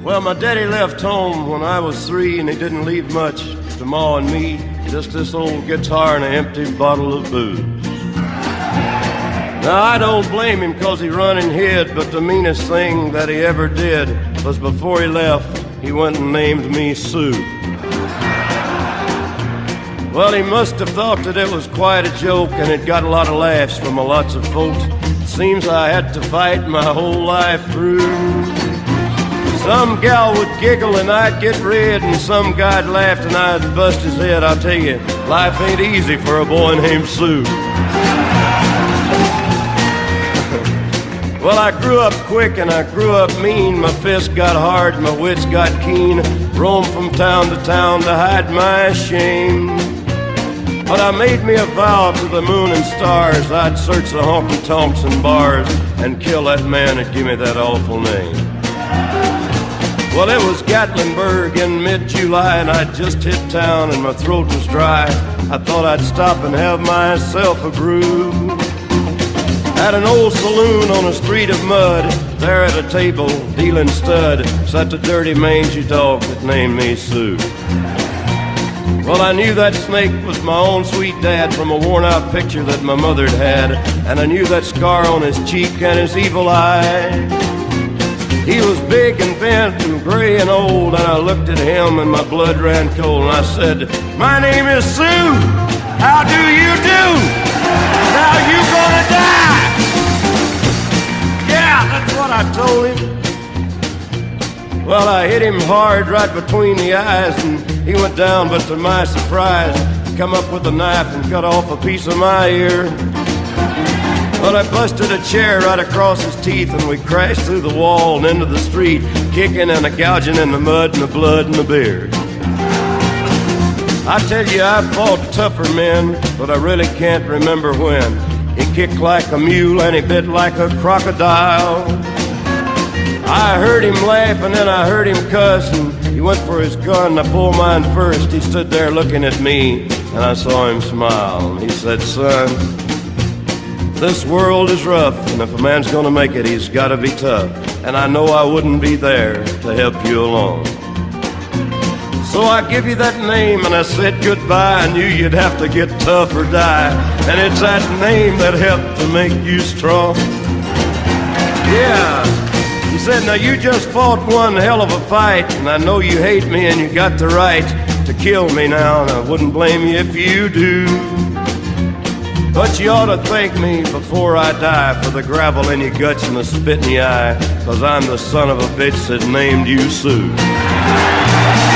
Well, my daddy left home when I was 3, and he didn't leave much to Ma and me, just this old guitar and an empty bottle of booze. Now, I don't blame him 'cause he run and hid, but the meanest thing that he ever did was before he left, he went and named me Sue. Well, he must have thought that it was quite a joke, and it got a lot of laughs from lots of folks. It seems I had to fight my whole life through. Some gal would giggle and I'd get red, and some guy'd laugh and I'd bust his head. I'll tell you, life ain't easy for a boy named Sue. Well, I grew up quick and I grew up mean. My fists got hard, my wits got keen. Roamed from town to town to hide my shame. But I made me a vow to the moon and stars, I'd search the honky-tonks and bars and kill that man that gave me that awful name. Well, it was Gatlinburg in mid-July, and I'd just hit town and my throat was dry. I thought I'd stop and have myself a brew. At an old saloon on a street of mud, there at a table, dealing stud, sat the dirty mangy dog that named me Sue. Well, I knew that snake was my own sweet dad from a worn-out picture that my mother'd had, and I knew that scar on his cheek and his evil eye. He was big and bent and gray and old, and I looked at him and my blood ran cold, and I said, "My name is Sue. How do you do? Now you gonna die?" Yeah, that's what I told him. Well, I hit him hard right between the eyes, and he went down, but to my surprise, come up with a knife and cut off a piece of my ear. But I busted a chair right across his teeth, and we crashed through the wall and into the street, kicking and gouging in the mud and the blood and the beer. I tell you, I've fought tougher men, but I really can't remember when. He kicked like a mule and he bit like a crocodile. I heard him laugh and then I heard him cuss, and he went for his gun. I pulled mine first. He stood there looking at me, and I saw him smile. And he said, "Son, this world is rough, and if a man's gonna make it, he's gotta be tough. And I know I wouldn't be there to help you along. So I give you that name, and I said goodbye. I knew you'd have to get tough or die, and it's that name that helped to make you strong." Yeah. He said, "Now you just fought one hell of a fight, and I know you hate me and you got the right to kill me now, and I wouldn't blame you if you do. But you ought to thank me before I die for the gravel in your guts and the spit in your eye, 'cause I'm the son of a bitch that named you Sue."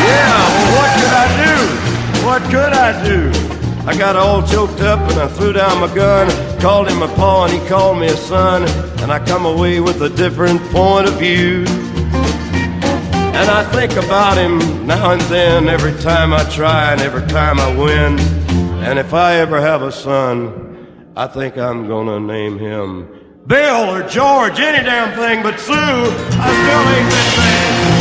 Yeah, well, what could I do? What could I do? I got all choked up and I threw down my gun, called him a pa and he called me a son, and I come away with a different point of view. And I think about him now and then, every time I try and every time I win. And if I ever have a son, I think I'm gonna name him Bill or George, any damn thing but Sue. I still ain't been bad.